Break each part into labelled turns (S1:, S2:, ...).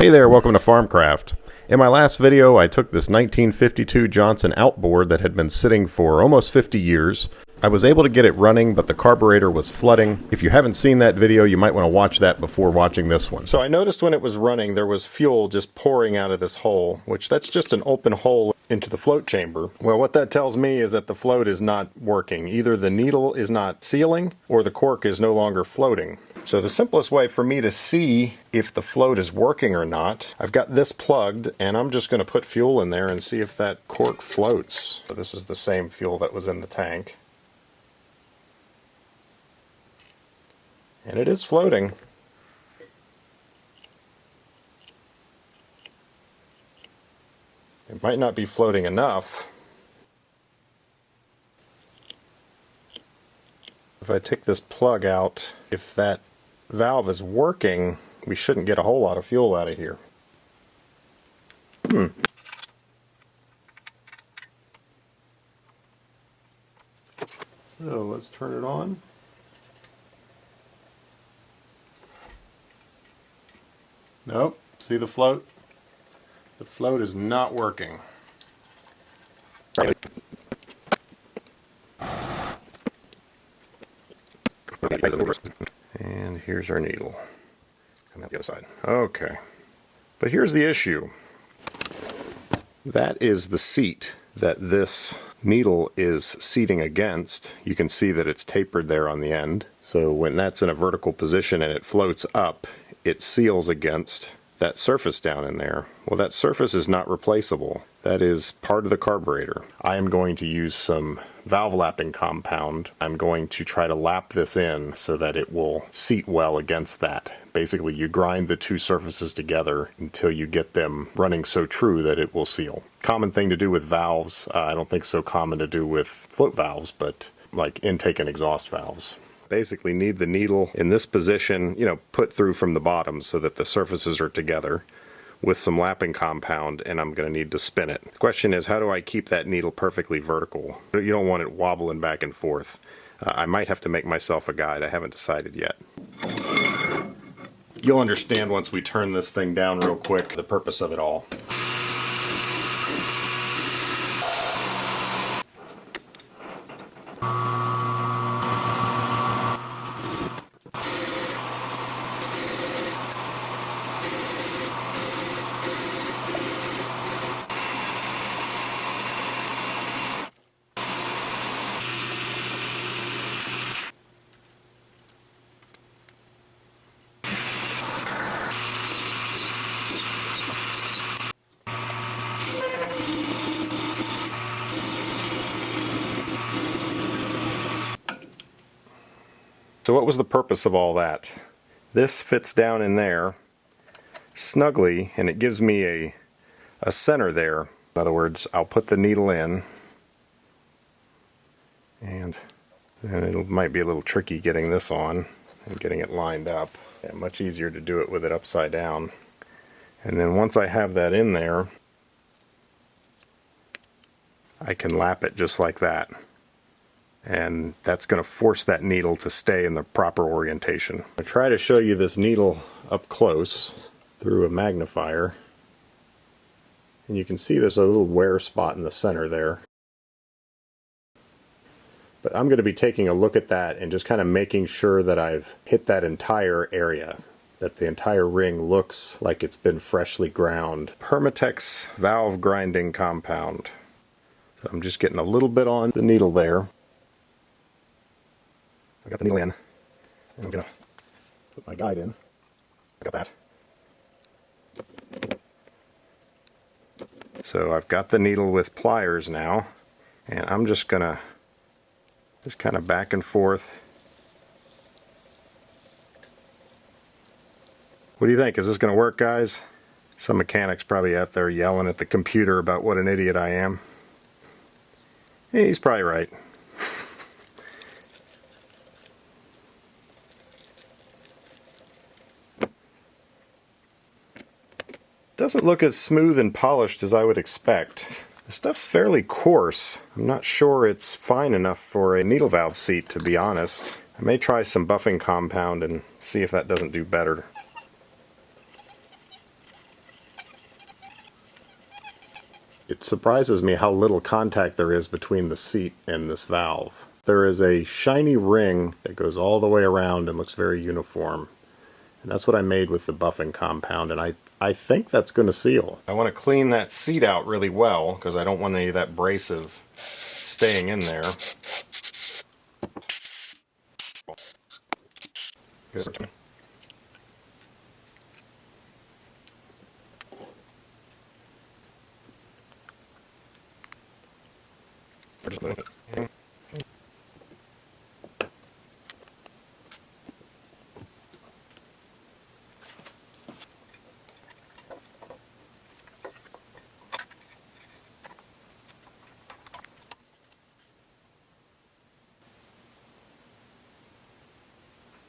S1: Hey there, welcome to Farmcraft. In my last video, I took this 1952 Johnson Outboard that had been sitting for almost 50 years. I was able to get it running, but the carburetor was flooding. If you haven't seen that video, you might want to watch that before watching this one. So I noticed when it was running, there was fuel just pouring out of this hole, which that's just an open hole into the float chamber. Well, what that tells me is that the float is not working. Either the needle is not sealing, or the cork is no longer floating. So the simplest way for me to see if the float is working or not, I've got this plugged, and I'm just going to put fuel in there and see if that cork floats. So this is the same fuel that was in the tank. And it is floating. It might not be floating enough. If I take this plug out, if that valve is working, we shouldn't get a whole lot of fuel out of here. So let's turn it on. Nope, see the float? The float is not working. And here's our needle. Come out the other side. Okay. But here's the issue. That is the seat that this needle is seating against. You can see that it's tapered there on the end. So when that's in a vertical position and it floats up, it seals against that surface down in there. Well, that surface is not replaceable. That is part of the carburetor. I am going to use some valve lapping compound. I'm going to try to lap this in so that it will seat well against that. Basically, you grind the two surfaces together until you get them running so true that it will seal. Common thing to do with valves. I don't think so common to do with float valves, but like intake and exhaust valves. Basically need the needle in this position, put through from the bottom so that the surfaces are together with some lapping compound, and I'm going to need to spin it. The question is, how do I keep that needle perfectly vertical? You don't want it wobbling back and forth. I might have to make myself a guide. I haven't decided yet. You'll understand once we turn this thing down real quick the purpose of it all. So what was the purpose of all that? This fits down in there snugly, and it gives me a center there. In other words, I'll put the needle in, and then it might be a little tricky getting this on and getting it lined up. Yeah, much easier to do it with it upside down. And then once I have that in there, I can lap it just like that. And that's going to force that needle to stay in the proper orientation. I try to show you this needle up close through a magnifier, and you can see there's a little wear spot in the center there. But I'm going to be taking a look at that and just kind of making sure that I've hit that entire area, that the entire ring looks like it's been freshly ground. Permatex valve grinding compound. So I'm just getting a little bit on the needle there. I got the needle in, and I'm going to put my guide in. I got that. So I've got the needle with pliers now, and I'm just going to just kind of back and forth. What do you think? Is this going to work, guys? Some mechanic's probably out there yelling at the computer about what an idiot I am. Hey, he's probably right. Doesn't look as smooth and polished as I would expect. The stuff's fairly coarse. I'm not sure it's fine enough for a needle valve seat, to be honest. I may try some buffing compound and see if that doesn't do better. It surprises me how little contact there is between the seat and this valve. There is a shiny ring that goes all the way around and looks very uniform. And that's what I made with the buffing compound, and I think that's going to seal. I want to clean that seat out really well because I don't want any of that abrasive staying in there.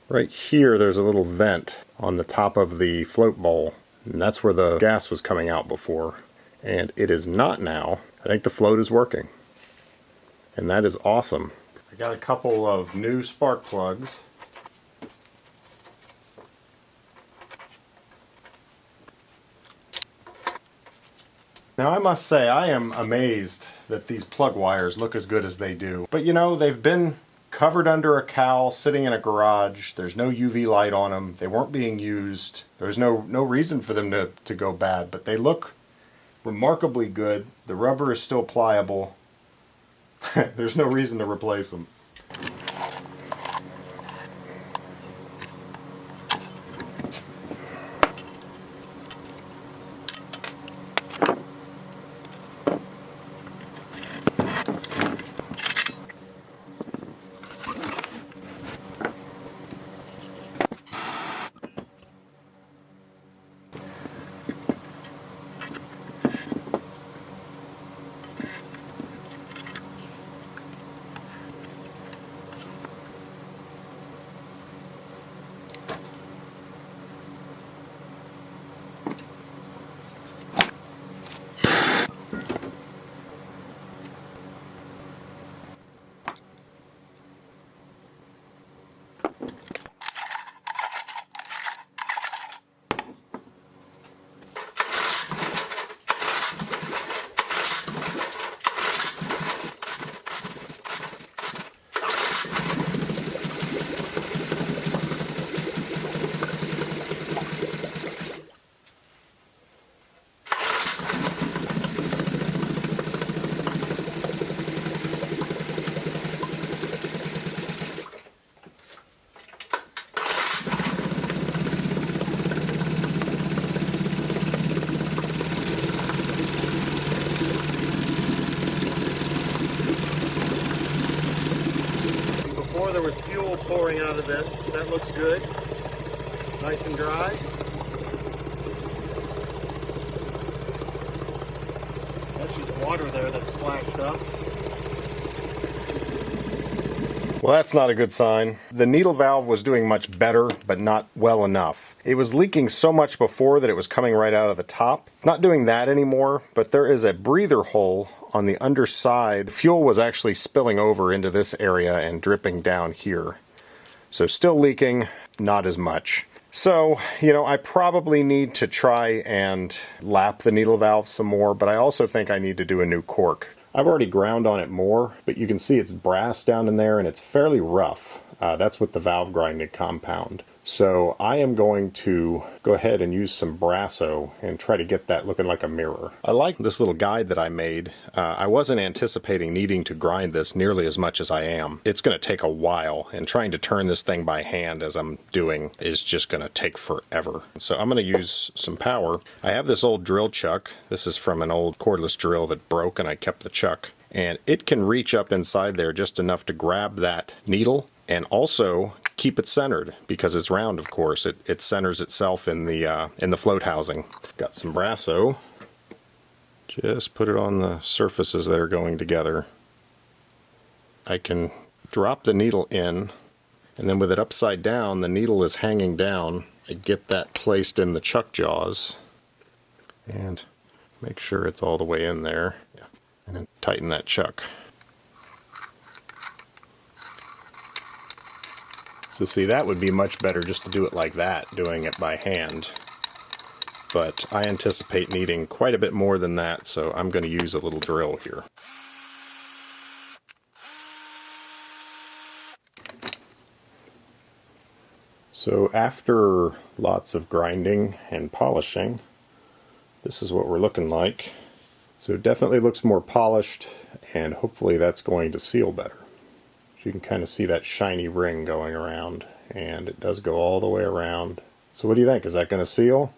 S1: Right here there's a little vent on the top of the float bowl, and that's where the gas was coming out before, and it is not now. I think the float is working, and that is awesome. I got a couple of new spark plugs. Now I must say I am amazed that these plug wires look as good as they do, but you know, they've been covered under a cowl, sitting in a garage. There's no UV light on them. They weren't being used. There's no reason for them to go bad, but they look remarkably good. The rubber is still pliable. There's no reason to replace them. Before there was fuel pouring out of this. That looks good. Nice and dry. That's just water there that's splashed up. Well, that's not a good sign. The needle valve was doing much better, but not well enough. It was leaking so much before that it was coming right out of the top. It's not doing that anymore, but there is a breather hole on the underside. Fuel was actually spilling over into this area and dripping down here. So still leaking, not as much. So, you know, I probably need to try and lap the needle valve some more, but I also think I need to do a new cork. I've already ground on it more, but you can see it's brass down in there and it's fairly rough. That's with the valve grinded compound. So I am going to go ahead and use some Brasso and try to get that looking like a mirror. I like this little guide that I made. I wasn't anticipating needing to grind this nearly as much as I am. It's going to take a while, and trying to turn this thing by hand as I'm doing is just going to take forever. So I'm going to use some power. I have this old drill chuck. This is from an old cordless drill that broke, and I kept the chuck. And it can reach up inside there just enough to grab that needle and also keep it centered, because it's round, of course. It centers itself in the float housing. Got some Brasso. Just put it on the surfaces that are going together. I can drop the needle in, and then with it upside down, the needle is hanging down. I get that placed in the chuck jaws, and make sure it's all the way in there. Yeah. And then tighten that chuck. So see, that would be much better just to do it like that, doing it by hand. but I anticipate needing quite a bit more than that, so I'm going to use a little drill here. So after lots of grinding and polishing, this is what we're looking like. So it definitely looks more polished, and hopefully that's going to seal better. So you can kind of see that shiny ring going around, and it does go all the way around. So what do you think? Is that going to seal?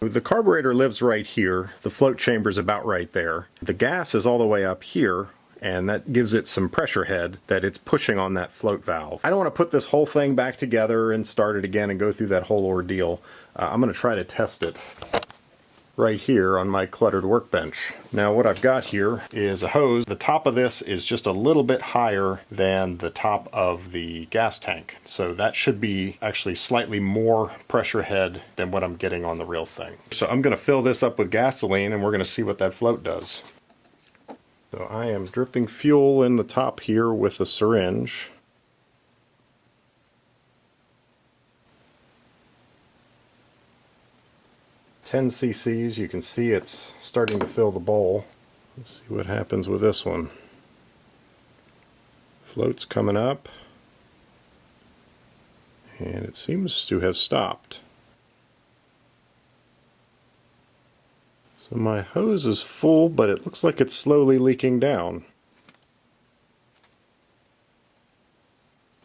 S1: The carburetor lives right here. The float chamber's about right there. The gas is all the way up here, and that gives it some pressure head that it's pushing on that float valve. I don't want to put this whole thing back together and start it again and go through that whole ordeal. I'm going to try to test it right here on my cluttered workbench. Now what I've got here is a hose. The top of this is just a little bit higher than the top of the gas tank. So that should be actually slightly more pressure head than what I'm getting on the real thing. So I'm going to fill this up with gasoline and we're going to see what that float does. So I am dripping fuel in the top here with a syringe. $10 cc's, you can see it's starting to fill the bowl. Let's see what happens with this one. Float's coming up, and it seems to have stopped. So my hose is full, but it looks like it's slowly leaking down.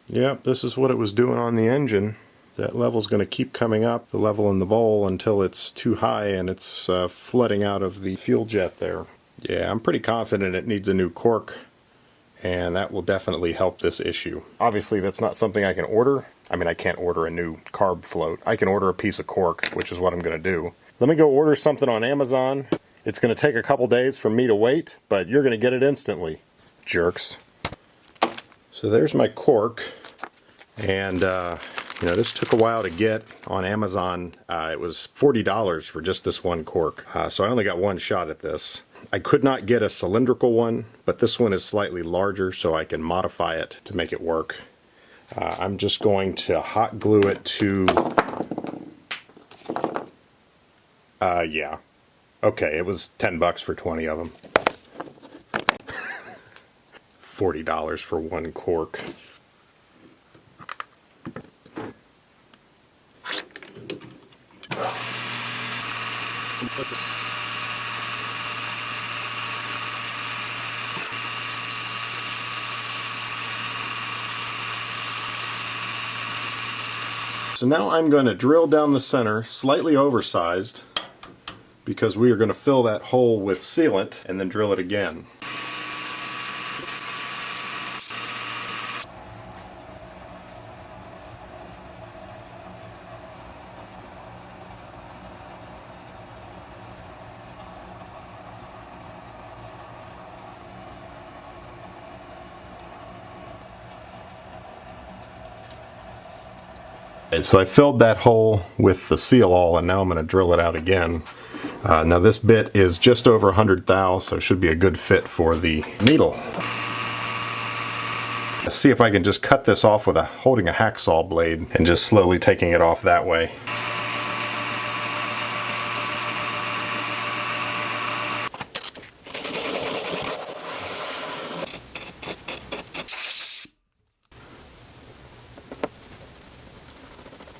S1: Yep, this is what it was doing on the engine. That level's going to keep coming up, the level in the bowl, until it's too high and it's flooding out of the fuel jet there. Yeah, I'm pretty confident it needs a new cork, and that will definitely help this issue. Obviously, that's not something I can order. I mean, I can't order a new carb float. I can order a piece of cork, which is what I'm going to do. Let me go order something on Amazon. It's going to take a couple days for me to wait, but you're going to get it instantly. Jerks. So there's my cork, and you know, this took a while to get on Amazon. It was $40 for just this one cork. So I only got one shot at this. I could not get a cylindrical one, but this one is slightly larger, so I can modify it to make it work. I'm just going to hot glue it to... yeah. Okay, it was 10 bucks for 20 of them. $40 for one cork. So now I'm going to drill down the center, slightly oversized, because we are going to fill that hole with sealant and then drill it again. So I filled that hole with the seal all, and now I'm going to drill it out again. Now this bit is just over 100 thou, so it should be a good fit for the needle. Let's see if I can just cut this off with holding a hacksaw blade and just slowly taking it off that way.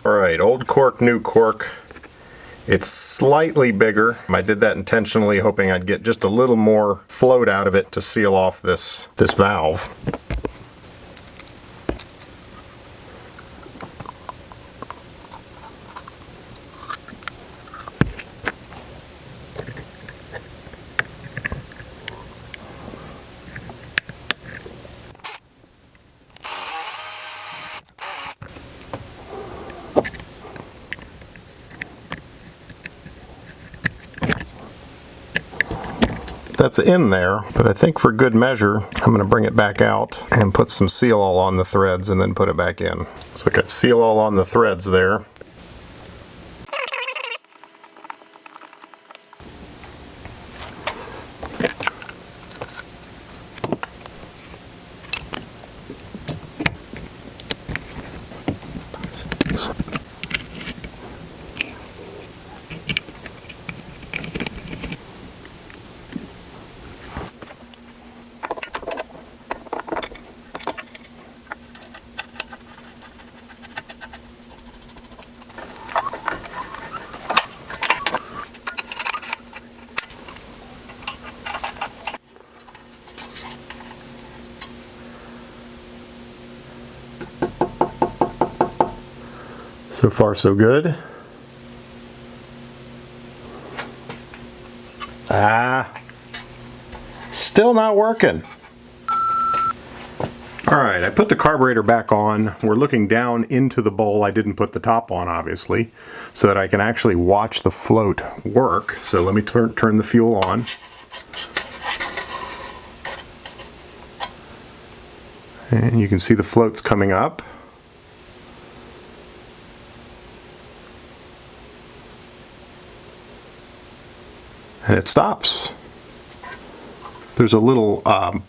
S1: Alright, old cork, new cork. It's slightly bigger. I did that intentionally, hoping I'd get just a little more float out of it to seal off this valve. That's in there, but I think for good measure, I'm going to bring it back out and put some seal all on the threads and then put it back in. So I got seal all on the threads there. So far so good. Still not working. Alright, I put the carburetor back on. We're looking down into the bowl. I didn't put the top on, obviously, so that I can actually watch the float work. So let me turn the fuel on. And you can see the floats coming up. And it stops. There's a little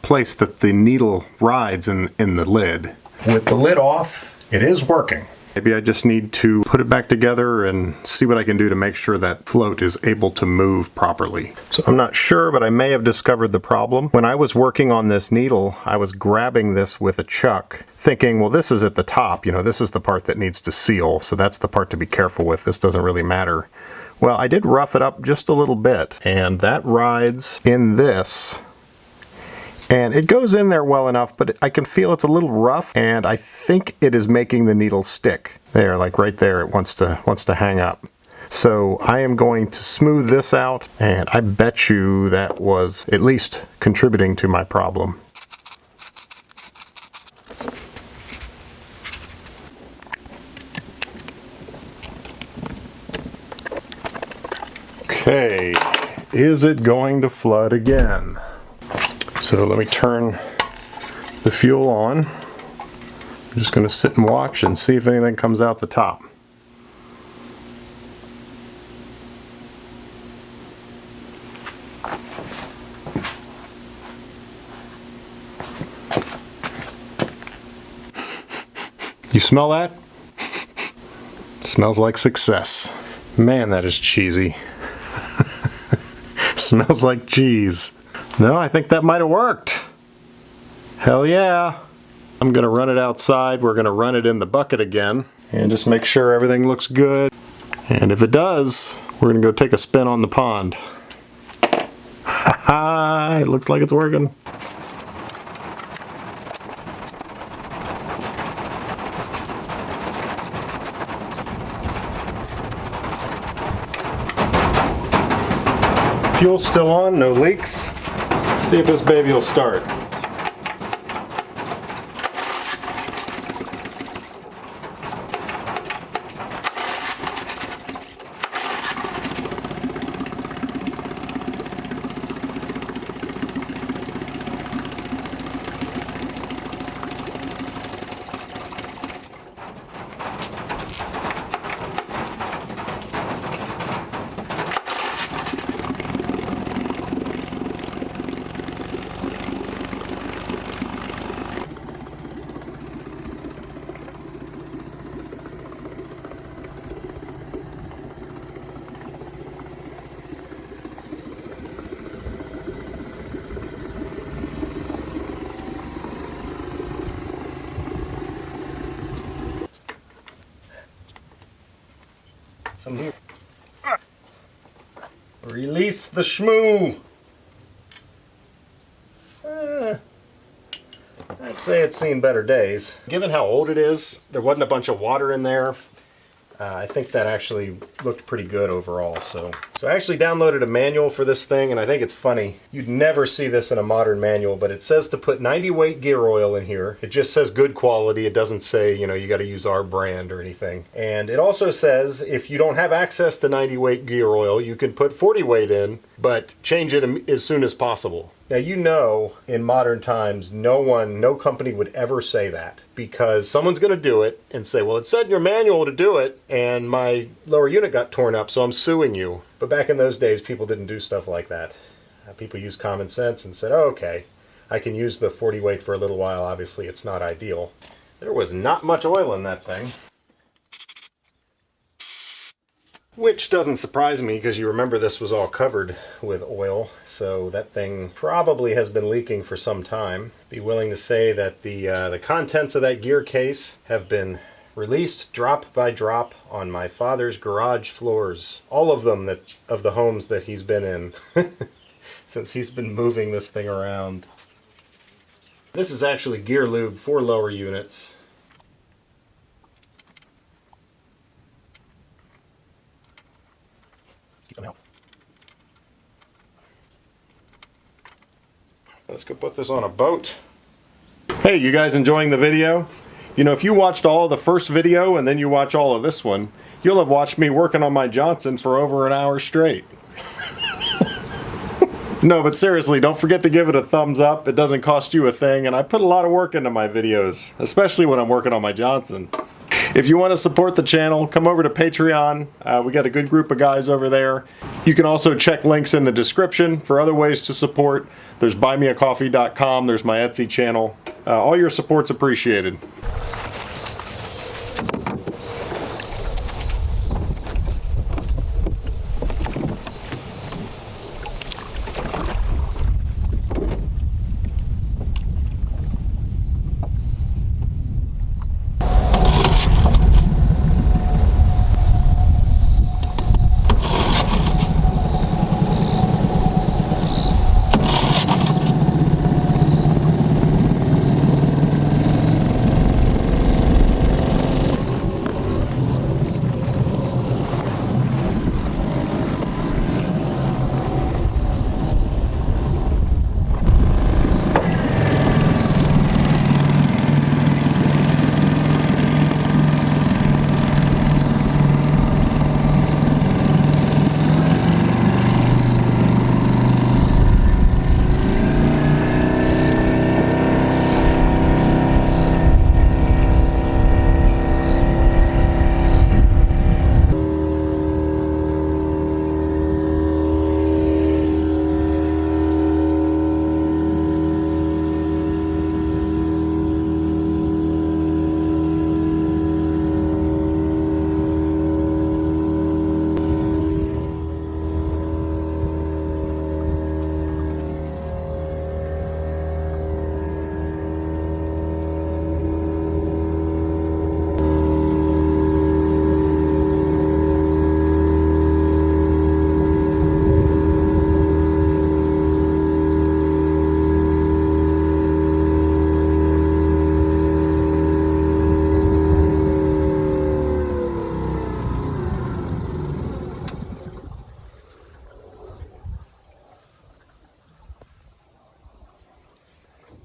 S1: place that the needle rides in the lid. With the lid off, it is working. Maybe I just need to put it back together and see what I can do to make sure that float is able to move properly. So I'm not sure, but I may have discovered the problem. When I was working on this needle, I was grabbing this with a chuck, thinking, well, this is at the top, you know, this is the part that needs to seal, so that's the part to be careful with. This doesn't really matter. Well, I did rough it up just a little bit, and that rides in this. And it goes in there well enough, but I can feel it's a little rough, and I think it is making the needle stick. There, like right there, it wants to hang up. So I am going to smooth this out, and I bet you that was at least contributing to my problem. Okay, is it going to flood again? So let me turn the fuel on. I'm just going to sit and watch and see if anything comes out the top. You smell that? Smells like success. Man, that is cheesy. Smells like cheese. No, I think that might have worked. Hell yeah. I'm gonna run it outside. We're gonna run it in the bucket again and just make sure everything looks good. And if it does, we're gonna go take a spin on the pond. Haha, it looks like it's working. Fuel's still on, no leaks. See if this baby will start. Release the shmoo! I'd say it's seen better days. Given how old it is, there wasn't a bunch of water in there. I think that actually looked pretty good overall. So I actually downloaded a manual for this thing, and I think it's funny. You'd never see this in a modern manual, but it says to put 90 weight gear oil in here. It just says good quality. It doesn't say, you know, you got to use our brand or anything. And it also says if you don't have access to 90 weight gear oil, you can put 40 weight in, but change it as soon as possible. Now, you know, in modern times, no company would ever say that, because someone's going to do it and say, well, it said in your manual to do it, and my lower unit got torn up, so I'm suing you. But back in those days, people didn't do stuff like that. People used common sense and said, oh, okay, I can use the 40 weight for a little while. Obviously, it's not ideal. There was not much oil in that thing. Which doesn't surprise me, because you remember this was all covered with oil, so that thing probably has been leaking for some time. Be willing to say that the contents of that gear case have been released drop by drop on my father's garage floors. All of them of the homes that he's been in since he's been moving this thing around. This is actually gear lube for lower units. gonna help. Let's go put this on a boat. Hey, you guys enjoying the video? You know, if you watched all of the first video and then you watch all of this one, you'll have watched me working on my Johnson for over an hour straight. No, but seriously, don't forget to give it a thumbs up. It doesn't cost you a thing, and I put a lot of work into my videos, especially when I'm working on my Johnson. If you want to support the channel, come over to Patreon. We got a good group of guys over there. You can also check links in the description for other ways to support. There's buymeacoffee.com, there's my Etsy channel. All your support's appreciated.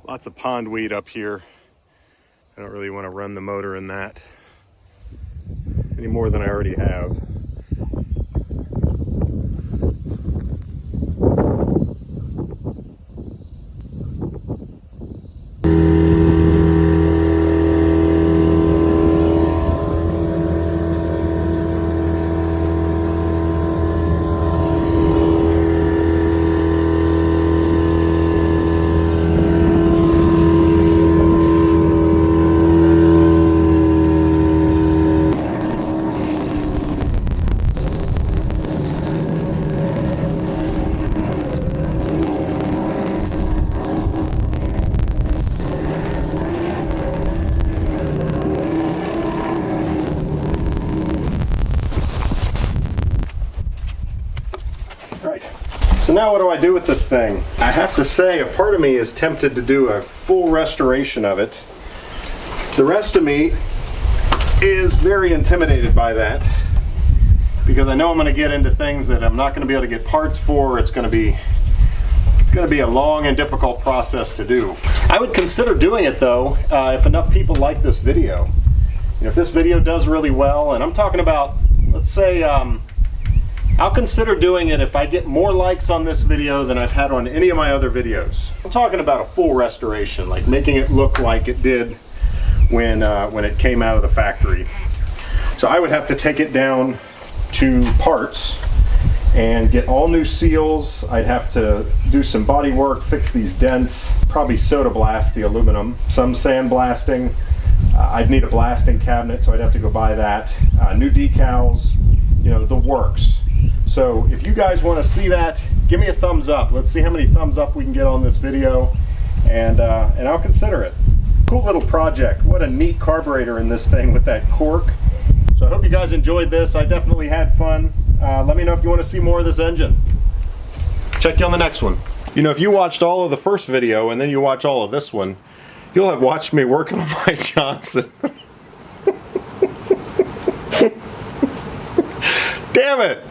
S1: Lots of pondweed up here. I don't really want to run the motor in that any more than I already have. So now what do I do with this thing? I have to say, a part of me is tempted to do a full restoration of it. The rest of me is very intimidated by that because I know I'm going to get into things that I'm not going to be able to get parts for. It's going to be a long and difficult process to do. I would consider doing it though if enough people like this video. You know, if this video does really well, and I'm talking about, let's say, I'll consider doing it if I get more likes on this video than I've had on any of my other videos. I'm talking about a full restoration, like making it look like it did when it came out of the factory. So I would have to take it down to parts and get all new seals. I'd have to do some body work, fix these dents, probably soda blast the aluminum, some sand blasting. I'd need a blasting cabinet, so I'd have to go buy that. New decals, you know, the works. So if you guys want to see that, give me a thumbs up. Let's see how many thumbs up we can get on this video, and I'll consider it. Cool little project. What a neat carburetor in this thing with that cork. So I hope you guys enjoyed this. I definitely had fun. Let me know if you want to see more of this engine. Check you on the next one. You know, if you watched all of the first video and then you watch all of this one, you'll have watched me working on my Johnson. Damn it!